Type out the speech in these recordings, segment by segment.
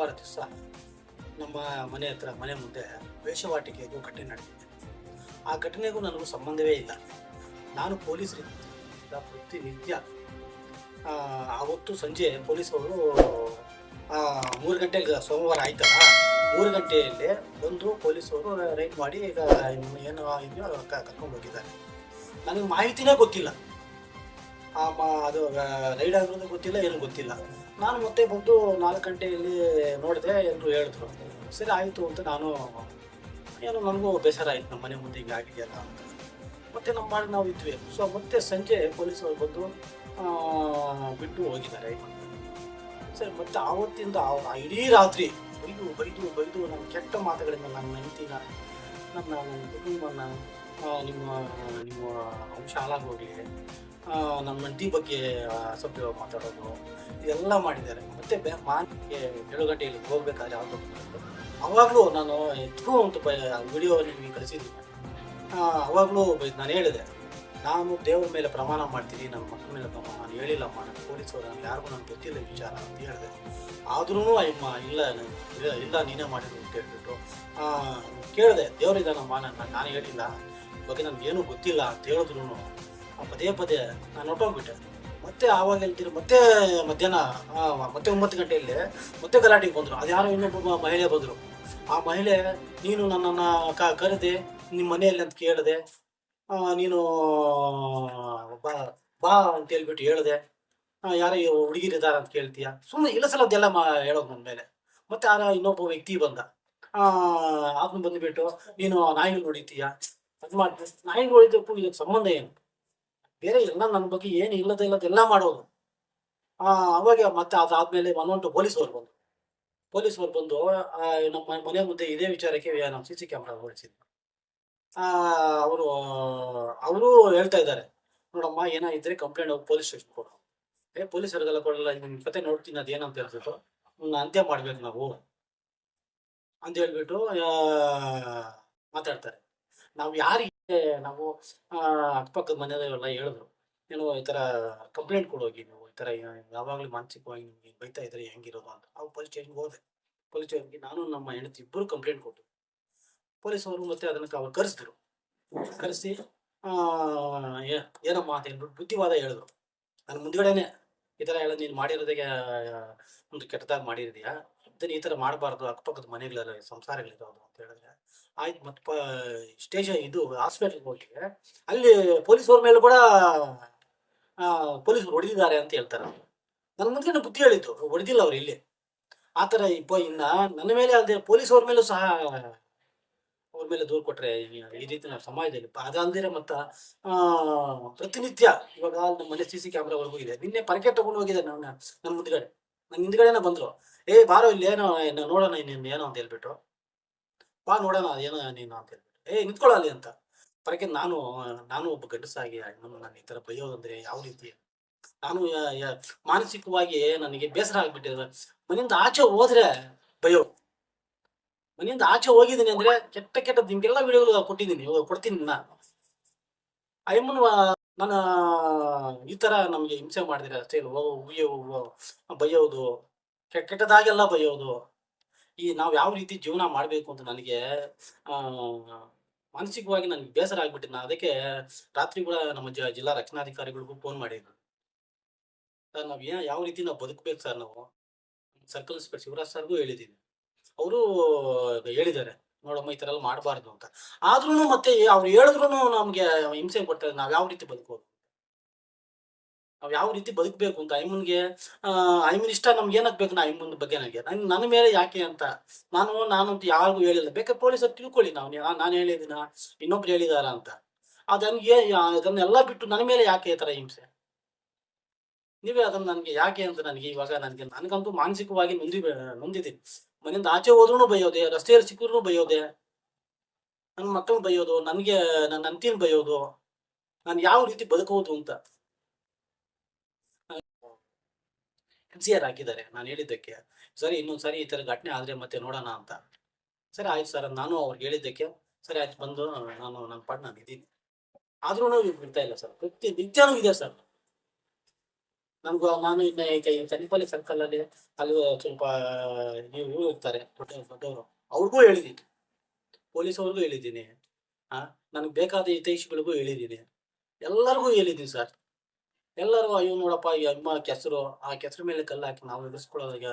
ಸೋಮವಾರ ದಿವಸ ನಮ್ಮ ಮನೆ ಮುಂದೆ ವೇಷವಾಟಿಕೆಗೂ ಘಟನೆ ನಡೆದಿದೆ. ಆ ಘಟನೆಗೂ ನನಗೂ ಸಂಬಂಧವೇ ಇಲ್ಲ. ನಾನು ಪೊಲೀಸರಿಂದ ಪ್ರತಿನಿತ್ಯ ಆವತ್ತು ಸಂಜೆ ಪೊಲೀಸವರು 3 ಗಂಟೆಗೆ ಸೋಮವಾರ ಆಯ್ತಲ್ಲ, 3 ಗಂಟೆಯಲ್ಲಿ ಬಂದು ಪೊಲೀಸವರು ರೈಡ್ ಮಾಡಿ ಈಗ ಏನು ಇದೆಯೋ ಕರ್ಕೊಂಡು ಹೋಗಿದ್ದಾರೆ. ನನಗೆ ಮಾಹಿತಿನೇ ಗೊತ್ತಿಲ್ಲ, ಅದು ರೈಡ್ ಆಗಿರೋದು ಗೊತ್ತಿಲ್ಲ, ಏನೂ ಗೊತ್ತಿಲ್ಲ. ನಾನು ಮತ್ತೆ ಬಂದು 4 ಗಂಟೆಯಲ್ಲಿ ನೋಡಿದೆ, ಎಲ್ಲರೂ ಹೇಳಿದ್ರು. ಸರಿ ಆಯಿತು ಅಂತ ನಾನು ನನಗೂ ಬೇಸರ ಆಯಿತು, ನಮ್ಮ ಮನೆ ಮುಂದೆ ಹಿಂಗೆ ಆಗಿದೆಯಲ್ಲ ಅಂತ. ಮತ್ತೆ ನಮ್ಮ ಮಾಡಿ ನಾವು ಇದ್ವಿ. ಸೊ ಮತ್ತೆ ಸಂಜೆ ಪೊಲೀಸರು ಬಂದು ಬಿಟ್ಟು ಹೋಗಿದ್ದಾರೆ. ಸರಿ, ಮತ್ತೆ ಆವತ್ತಿಂದ ಇಡೀ ರಾತ್ರಿ ಬೈದು ನನ್ನ ಕೆಟ್ಟ ಮಾತುಗಳಿಂದ ನನ್ನ ಹೆಂಡತಿನ, ನನ್ನ ಕುಟುಂಬನ, ನಿಮ್ಮ ಅಂಶ ಹಾಳಾಗೋಗ್ಲಿ, ನಮ್ಮ ಹೆಂಡತಿ ಬಗ್ಗೆ ಅಸಭ್ಯವಾಗಿ ಮಾತಾಡೋದು, ಇದೆಲ್ಲ ಮಾಡಿದ್ದಾರೆ. ಮತ್ತೆ ಮಾನಿಗೆ 7 ಗಂಟೆಯಲ್ಲಿ ಹೋಗ್ಬೇಕಾದ್ರೆ ಅವಾಗಲೂ ನಾನು ಎತ್ಕೋ ಅಂತ ವಿಡಿಯೋ ನಿಮಗೆ ಕಳಿಸಿದ್ದೀನಿ. ಅವಾಗಲೂ ನಾನು ಹೇಳಿದೆ, ನಾನು ದೇವ್ರ ಮೇಲೆ ಪ್ರಮಾಣ ಮಾಡ್ತೀನಿ, ನನ್ನ ಮಕ್ಕಳ ಮೇಲೆ ಪ್ರಮಾಣ ನಾನು ಹೇಳಿಲ್ಲಮ್ಮ, ನನ್ನ ಪೊಲೀಸರು ನಾನು ಯಾರಿಗೂ ನನಗೆ ಗೊತ್ತಿಲ್ಲ ವಿಚಾರ ಅಂತ ಹೇಳಿದೆ. ಆದ್ರೂ ಅಮ್ಮ ಇಲ್ಲ ನೀನೇ ಮಾಡಿದ್ರು ಅಂತ ಹೇಳ್ಬಿಟ್ಟು ಕೇಳಿದೆ. ದೇವರಿದ್ದಾನಮ್ಮ, ನಾನು ಹೇಳಿಲ್ಲ, ಬಗ್ಗೆ ನನಗೇನು ಗೊತ್ತಿಲ್ಲ ಅಂತ ಹೇಳಿದ್ರು ಪದೇ ನಾನು ಹೊಟ್ಟೋಗ್ಬಿಟ್ಟೆ. ಮತ್ತೆ ಆವಾಗ ಹೇಳ್ತೀನಿ, ಮತ್ತೆ ಮಧ್ಯಾಹ್ನ ಮತ್ತೆ 9 ಗಂಟೆಯಲ್ಲಿ ಮತ್ತೆ ಗಲಾಟೆಗೆ ಬಂದರು. ಅದ್ಯಾರೋ ಇನ್ನೊಬ್ಬ ಮಹಿಳೆ ಬಂದರು. ಆ ಮಹಿಳೆ, ನೀನು ನನ್ನನ್ನು ಕರೆದೆ ನಿಮ್ಮ ಮನೆಯಲ್ಲಿ ಅಂತ ಕೇಳಿದೆ, ನೀನು ಬಾ ಅಂತ ಹೇಳ್ಬಿಟ್ಟು ಹೇಳಿದೆ, ಯಾರೋ ಹುಡುಗಿರಿದ್ದಾರೆ ಅಂತ ಕೇಳ್ತೀಯ, ಸುಮ್ಮನೆ ಇಲ್ಲ ಸಲ ಅದೆಲ್ಲ ಹೇಳೋದು ನನ್ನ ಮೇಲೆ. ಮತ್ತೆ ಇನ್ನೊಬ್ಬ ವ್ಯಕ್ತಿ ಬಂದ, ಅದನ್ನ ಬಂದುಬಿಟ್ಟು ನೀನು ನಾಯಿಗಳು ಹೊಡಿತೀಯ, ಅದು ಮಾಡ್ತೀಯ. ನಾಯಿಗಳು ಹೊಡಿದಕ್ಕೂ ಇದಕ್ಕೆ ಸಂಬಂಧ ಏನು? ಬೇರೆ ಎಲ್ಲ ನನ್ನ ಬಗ್ಗೆ ಏನು ಇಲ್ಲದೆಲ್ಲ ಮಾಡೋದು. ಅವಾಗ ಮತ್ತೆ ಅದಾದ್ಮೇಲೆ ಪೊಲೀಸರು ಬಂದು ನಮ್ಮ ಮನೆ ಮುಂದೆ ಇದೇ ವಿಚಾರಕ್ಕೆ ನಮ್ಮ CC ಕ್ಯಾಮ್ರಾ ಓಡಿಸಿದ್ರು. ಅವರು ಹೇಳ್ತಾ ಇದ್ದಾರೆ, ನೋಡಮ್ಮ ಏನಾಗಿದ್ರೆ ಕಂಪ್ಲೇಂಟ್ ಹೋಗಿ ಪೊಲೀಸ್ ಸ್ಟೇಷನ್ ಕೊಡು. ಪೊಲೀಸರಿಗೆಲ್ಲ ಕೊಡಲ್ಲ, ನಿಮ್ಮ ಕತೆ ನೋಡ್ತೀನಿ ಅದೇನಂತ ಹೇಳ್ಬಿಟ್ಟು ಅಂತ್ಯ ಮಾಡ್ಬೇಕು ನಾವು ಅಂತ ಹೇಳ್ಬಿಟ್ಟು ಮಾತಾಡ್ತಾರೆ. ನಾವು ಅಕ್ಕಪಕ್ಕದ ಮನೆಯವರೆಲ್ಲ ಹೇಳಿದ್ರು, ಏನೋ ಈ ಥರ ಕಂಪ್ಲೇಂಟ್ ಕೊಡೋಗಿ, ನೀವು ಈ ಥರ ಯಾವಾಗಲೂ ಮಾನಸಿಕವಾಗಿ ನಿಮಗೆ ಬೈತಾ ಇದ್ರೆ ಹೆಂಗಿರೋದು ಅಂತ. ನಾವು ಪೊಲೀಸ್ ಸ್ಟೇಷನ್ಗೆ ಹೋದೆ. ಪೊಲೀಸ್ ಸ್ಟೇಷನ್ಗೆ ನಾನು ನಮ್ಮ ಹೆಂಡತಿ ಇಬ್ಬರು ಕಂಪ್ಲೇಂಟ್ ಕೊಟ್ಟು, ಪೊಲೀಸವರು ಮತ್ತೆ ಅದನ್ನು ಅವ್ರು ಕರೆಸಿ ಏನಮ್ಮ ಅಂತ ಹೇಳ್ಬಿಟ್ಟು ಬುದ್ಧಿವಾದ ಹೇಳಿದ್ರು. ನಾನು ಮುಂದ್ಗಡೆನೆ ಈ ಥರ ಹೇಳೋದು, ನೀನು ಮಾಡಿರೋದಕ್ಕೆ ಒಂದು ಕೆಟ್ಟದಾಗಿ ಮಾಡಿರಿದೆಯಾ, ಇದನ್ನು ಈ ಥರ ಮಾಡಬಾರ್ದು, ಅಕ್ಕಪಕ್ಕದ ಮನೆಗಳೆಲ್ಲ ಸಂಸಾರಗಳಿರೋದು ಅಂತ ಹೇಳಿದ್ರೆ ಆಯ್ತು. ಮತ್ತೆ ಹಾಸ್ಪಿಟ್ಲ್ಗೆ ಹೋಗಿ ಅಲ್ಲಿ ಪೊಲೀಸವ್ರ ಮೇಲೆ ಕೂಡ ಪೊಲೀಸರು ಹೊಡೆದಿದ್ದಾರೆ ಅಂತ ಹೇಳ್ತಾರೆ. ನನ್ನ ಮುಂದೆ ಬುದ್ಧಿ ಹೇಳಿದ್ದು, ಹೊಡೆದಿಲ್ಲ ಅವ್ರು ಇಲ್ಲಿ. ಆ ಥರ ಇನ್ನು ನನ್ನ ಮೇಲೆ ಅಲ್ಲದೆ ಪೊಲೀಸವ್ರ ಮೇಲೂ ಸಹ ಅವ್ರ ಮೇಲೆ ದೂರು ಕೊಟ್ಟರೆ ಈ ರೀತಿ ನಾವು ಸಮಾಜದಲ್ಲಿ ಅದಲ್ದಿರ ಮತ್ತು ಪ್ರತಿನಿತ್ಯ ಇವಾಗ ನಮ್ಮ ಮನೆ CC ಕ್ಯಾಮ್ರಾವರೆಗೂ ಇದೆ. ನಿನ್ನೆ ಪರಕೆ ತಗೊಂಡು ಹೋಗಿದೆ ನನ್ನ ಹಿಂದ್ಗಡೆನೇ ಬಂದರು. ಬಾರೋ ಇಲ್ಲಿ ಏನೋ ನೋಡೋಣ ನೀನು ಏನೋ ಅಂತ ಹೇಳ್ಬಿಟ್ಟು, ಬಾ ನೋಡೋಣ ಏನೋ ನೀನು ಅಂತ ಹೇಳ್ಬಿಟ್ಟು ನಿಂತ್ಕೊಳ್ಳಲಿ ಅಂತ ಪರಕೆ. ನಾನು ಒಬ್ಬ ಗಂಡಸಾಗಿ ನಾನು ಈ ಥರ ಬೈಯೋದಂದ್ರೆ ಯಾವ ರೀತಿ, ನಾನು ಮಾನಸಿಕವಾಗಿ ನನಗೆ ಬೇಸರ ಆಗ್ಬಿಟ್ಟಿದೆ. ಮನೆಯಿಂದ ಆಚೆ ಹೋದ್ರೆ ಮನೆಯಿಂದ ಆಚೆ ಹೋಗಿದ್ದೀನಿ ಅಂದ್ರೆ ಕೆಟ್ಟ ನಿಮ್ಗೆಲ್ಲ ವಿಡಿಯೋಗಳು ಕೊಡ್ತೀನಿ ನಾನು. ನಾನು ಈ ತರ ನಮ್ಗೆ ಹಿಂಸೆ ಮಾಡಿದ್ರೆ ಅಷ್ಟೇ ಬೈಯೋದು, ಕೆಟ್ಟದಾಗೆಲ್ಲ ಬೈಯೋದು, ನಾವು ಯಾವ ರೀತಿ ಜೀವನ ಮಾಡಬೇಕು ಅಂತ ನನಗೆ ಮಾನಸಿಕವಾಗಿ ನನಗೆ ಬೇಸರ ಆಗ್ಬಿಟ್ಟಿದ್ದು. ನಾನು ಅದಕ್ಕೆ ರಾತ್ರಿ ಕೂಡ ನಮ್ಮ ಜಿಲ್ಲಾ ರಕ್ಷಣಾಧಿಕಾರಿಗಳಿಗೂ ಫೋನ್ ಮಾಡಿದ್ರು. ಸರ್, ನಾವು ಯಾವ ರೀತಿ ನಾವು ಬದುಕಬೇಕು ಸರ್, ನಾವು ಸರ್ಕಲ್ ಇನ್ಸ್ಪೆಕ್ಟರ್ ಶಿವರಾಜ್ ಸರ್ಗೂ ಹೇಳಿದ್ದೀನಿ. ಅವರು ಹೇಳಿದ್ದಾರೆ, ನೋಡಮ್ಮ ಈ ಥರ ಎಲ್ಲ ಮಾಡಬಾರ್ದು ಅಂತ. ಆದ್ರೂ ಮತ್ತೆ ಅವ್ರು ಹೇಳಿದ್ರು ನಮಗೆ ಹಿಂಸೆ ಕೊಡ್ತಾರೆ. ನಾವು ಯಾವ ರೀತಿ ಬದುಕೋದು, ನಾವು ಯಾವ ರೀತಿ ಬದುಕಬೇಕು ಅಂತ ಐಮನ್ ಇಷ್ಟ ನಮ್ಗೆ ಏನಾಗಬೇಕು, ನಾ ಐಮನ್ ಬಗ್ಗೆ ನನ್ನ ಮೇಲೆ ಯಾಕೆ ಅಂತ ನಾನಂತೂ ಯಾರಿಗೂ ಹೇಳಿಲ್ಲ. ಬೇಕಾದ್ರೆ ಪೊಲೀಸರು ತಿಳ್ಕೊಳ್ಳಿ, ನಾನು ಹೇಳಿದ್ದೀನ ಇನ್ನೊಬ್ರು ಹೇಳಿದಾರ ಅಂತ. ಅದನ್ನೆಲ್ಲ ಬಿಟ್ಟು ನನ್ನ ಮೇಲೆ ಯಾಕೆ ಈ ಥರ ಹಿಂಸೆ, ನೀವೇ ಅದನ್ನು ನನಗೆ ಯಾಕೆ ಅಂತ ಇವಾಗ ನನಗಂತೂ ಮಾನಸಿಕವಾಗಿ ನೊಂದಿದ್ದೀನಿ. ಮನೆಯಿಂದ ಆಚೆ ಹೋದ್ರೂ ಬೈಯೋದೆ, ರಸ್ತೆಯಲ್ಲಿ ಸಿಕ್ಕಿದ್ರು ಬೈಯೋದೆ, ನನ್ನ ಮಕ್ಕಳನ್ನ ಬೈಯೋದು, ನನ್ನ ಅಂತಿನ ಬೈಯೋದು, ನಾನು ಯಾವ ರೀತಿ ಬದುಕೋದು ಅಂತ NCR ಹಾಕಿದ್ದಾರೆ ನಾನು ಹೇಳಿದ್ದಕ್ಕೆ. ಸರಿ, ಇನ್ನೊಂದ್ಸರಿ ಈ ಥರ ಘಟನೆ ಆದರೆ ಮತ್ತೆ ನೋಡೋಣ ಅಂತ. ಸರಿ ಆಯ್ತು ಸರ್, ನಾನು ಅವ್ರಿಗೆ ಹೇಳಿದ್ದಕ್ಕೆ ಸರಿ ಆಯ್ತು ಬಂದು ನನ್ನ ಪಾಡ್ ನಾನು ಇದ್ದೀನಿ. ಆದ್ರೂ ಬಿಡ್ತಾ ಇಲ್ಲ ಸರ್, ಪ್ರತಿ ನಿತ್ಯನೂ ಇದೆ ಸರ್. ನಾನು ಇನ್ನು ಈಗ ಈ ಚನ್ನಪಲ್ಲಿ ಸರ್ಕಲ್ ಅಲ್ಲಿ ಅಲ್ಲಿ ಸ್ವಲ್ಪ ಇವ್ರು ಇರ್ತಾರೆ ದೊಡ್ಡವರು, ಅವ್ರಿಗೂ ಹೇಳಿದ್ದೀನಿ, ಪೊಲೀಸ್ ಅವ್ರಿಗೂ ಹೇಳಿದ್ದೀನಿ. ನನಗೆ ಬೇಕಾದ ಹಿತೈಷಿಗಳಿಗೂ ಹೇಳಿದ್ದೀನಿ, ಎಲ್ಲರಿಗೂ ಹೇಳಿದ್ದೀನಿ ಸರ್. ಎಲ್ಲರೂ ಅಯ್ಯೋ ನೋಡಪ್ಪ ಈ ಅಮ್ಮ ಕೆಸರು, ಆ ಕೆಸರು ಮೇಲೆ ಕಲ್ಲು ಹಾಕಿ ನಾವು ಎದುರಿಸ್ಕೊಳ್ಳೋದಾಗ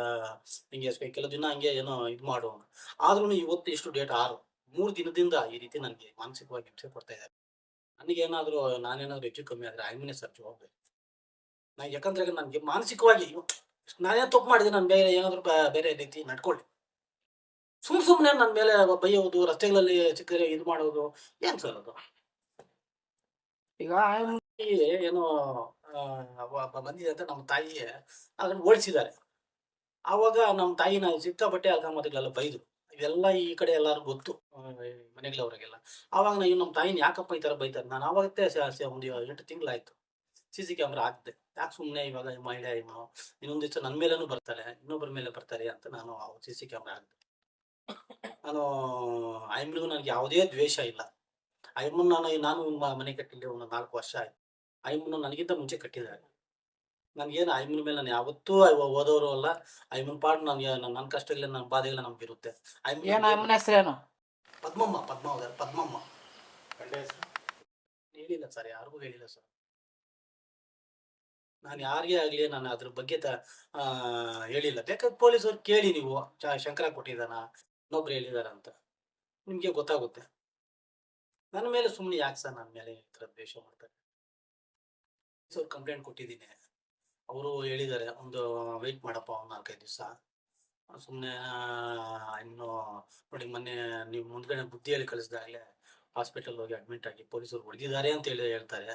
ಹಿಂಗೆ ಕೆಲವು ದಿನ ಹಂಗೆ ಏನೋ ಇದು ಮಾಡು. ಆದ್ರೂ ಇವತ್ತು ಇಷ್ಟು ಡೇಟ್ 6 3 ದಿನದಿಂದ ಈ ರೀತಿ ನನಗೆ ಮಾನಸಿಕವಾಗಿ ಹಿಂಸೆ ಕೊಡ್ತಾ ಇದ್ದಾರೆ. ನನಗೇನಾದ್ರೂ ನಾನೇನಾದ್ರೂ ಹೆಚ್ಚು ಕಮ್ಮಿ ಆದ್ರೆ ಆಯ್ಮನೆ ಸರ್ ಜವಾಬ್ದಾರಿ. ಯಾಕಂದ್ರೆ ನನಗೆ ಮಾನಸಿಕವಾಗಿ ನಾನೇ ತಪ್ಪು ಮಾಡಿದೆ, ನಾನು ಬೇರೆ ಏನಾದ್ರು ಬೇರೆ ರೀತಿ ನಡ್ಕೊಳ್ಳಿ. ಸುಮ್ಮನೆ ನನ್ನ ಮೇಲೆ ಬೈಯೋದು, ರಸ್ತೆಗಳಲ್ಲಿ ಸಿಕ್ಕರೆ ಇದು ಮಾಡೋದು, ಏನ್ ಸರ್ ಅದು? ಈಗ ಏನೋ ಬಂದಿದೆ ಅಂತ ನಮ್ಮ ತಾಯಿ ಅದನ್ನ ಓಡಿಸಿದ್ದಾರೆ. ಆವಾಗ ನಮ್ಮ ತಾಯಿನ ಸಿಕ್ಕಾಪಟ್ಟೆ ಅಲ್ಗಮ್ಮದಿಗಳೆಲ್ಲ ಬೈದು, ಇವೆಲ್ಲ ಈ ಕಡೆ ಎಲ್ಲಾರು ಗೊತ್ತು, ಮನೆಗಳವ್ರಿಗೆಲ್ಲ. ಆವಾಗ ನಾವು ನಮ್ಮ ತಾಯಿನ ಯಾಕಪ್ಪ ಈ ತರ ಬೈತಾರೆ, ನಾನು ಆವಾಗತ್ತೆ ಒಂದು 8 ತಿಂಗಳಾಯ್ತು CC ಕ್ಯಾಮ್ರಾ ಹಾಕ್ದೆ. ಯಾಕೆ ಸುಮ್ಮನೆ ಇವಾಗ ಮಹಿಳೆ ಇನ್ನೊಂದು ದಿವಸ ನನ್ನ ಮೇಲೇನು ಬರ್ತಾರೆ, ಇನ್ನೊಬ್ಬರ ಮೇಲೆ ಬರ್ತಾರೆ ಅಂತ ನಾನು CC ಕ್ಯಾಮ್ರಾ ಹಾಕ್ದೆ. ನಾನು ಆಯಮ್ಮನಿಗೂ ನನಗೆ ಯಾವುದೇ ದ್ವೇಷ ಇಲ್ಲ. ಆಯಮ್ಮನ ನಾನು ಮನೆ ಕಟ್ಟಿದ್ದೆ ಒಂದು 4 ವರ್ಷ ಆಯ್ತು. ಆಯಮ್ಮನ ನನಗಿಂತ ಮುಂಚೆ ಕಟ್ಟಿದ್ದಾರೆ. ನನ್ಗೇನು ಆಯಮ್ಮನ ಮೇಲೆ ನಾನು ಯಾವತ್ತೂ ಓದೋರು ಅಲ್ಲ. ಆಯಮ್ಮನ ಪಾಡು ನನಗೆ ನನ್ನ ಕಷ್ಟಗಳ ನನ್ನ ಬಾಧೆಗಳ ನಮ್ಗೆ ಇರುತ್ತೆ. ಆಯಮ್ಮನ ಹೆಸರೇನು? ಪದ್ಮಮ್ಮ, ಪದ್ಮಮ್ಮ. ಹೇಳಿಲ್ಲ ಸರ್, ಯಾರಿಗೂ ಹೇಳಿಲ್ಲ ಸರ್. ನಾನು ಯಾರಿಗೇ ಆಗ್ಲಿ ನಾನು ಅದ್ರ ಬಗ್ಗೆ ಹೇಳಿಲ್ಲ. ಬೇಕಾದ್ರೆ ಪೊಲೀಸವ್ರು ಕೇಳಿ ನೀವು, ಶಂಕರ ಕೊಟ್ಟಿದ್ದಾನ, ಇನ್ನೊಬ್ರು ಹೇಳಿದಾರ ಅಂತ ನಿಮ್ಗೆ ಗೊತ್ತಾಗುತ್ತೆ. ನನ್ನ ಮೇಲೆ ಸುಮ್ಮನೆ ಯಾಕೆ ಸರ್ ನನ್ನ ಮೇಲೆ ಈ ಥರ ದ್ವೇಷ ಮಾಡ್ತಾರೆ? ಕಂಪ್ಲೇಂಟ್ ಕೊಟ್ಟಿದ್ದೀನಿ, ಅವರು ಹೇಳಿದ್ದಾರೆ ಒಂದು ವೆಯ್ಟ್ ಮಾಡಪ್ಪ ಒಂದು 4-5 ದಿವಸ. ಸುಮ್ಮನೆ ಇನ್ನು ನೋಡಿ, ಮೊನ್ನೆ ನೀವು ಮುಂದ್ಗಡೆ ಬುದ್ಧಿ ಹೇಳಿ ಕಳಿಸಿದಾಗಲೇ ಹಾಸ್ಪಿಟಲ್ ಹೋಗಿ ಅಡ್ಮಿಟ್ ಆಗಿ ಪೊಲೀಸರು ಹೊಡೆದಿದ್ದಾರೆ ಅಂತ ಹೇಳ್ತಾರೆ.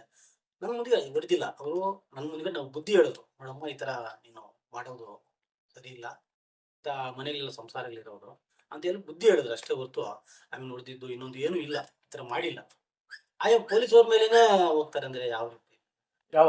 ನನ್ನ ಮುಂದೆ ಹೊಡೆದಿಲ್ಲ, ಅವರು ನನ್ನ ಮುಂದೆ ನಾವು ಬುದ್ಧಿ ಹೇಳಿದ್ರು, ನೋಡಮ್ಮ ಈ ಥರ ನೀನು ಮಾಡೋದು ಸರಿ ಇಲ್ಲ, ಮನೆಗೆಲ್ಲ ಸಂಸಾರಗಳಿರೋರು ಅಂತ ಹೇಳಿ ಬುದ್ಧಿ ಹೇಳಿದ್ರು ಅಷ್ಟೇ ಹೊರತು ಆಮೇಲೆ ಹೊಡೆದಿದ್ದು ಇನ್ನೊಂದು ಏನೂ ಇಲ್ಲ, ಈ ಥರ ಮಾಡಿಲ್ಲ. ಆಯಾ ಪೊಲೀಸವ್ರ ಮೇಲೇನೆ ಹೋಗ್ತಾರೆ ಅಂದ್ರೆ ಯಾವ ರೀತಿ? ಯಾವ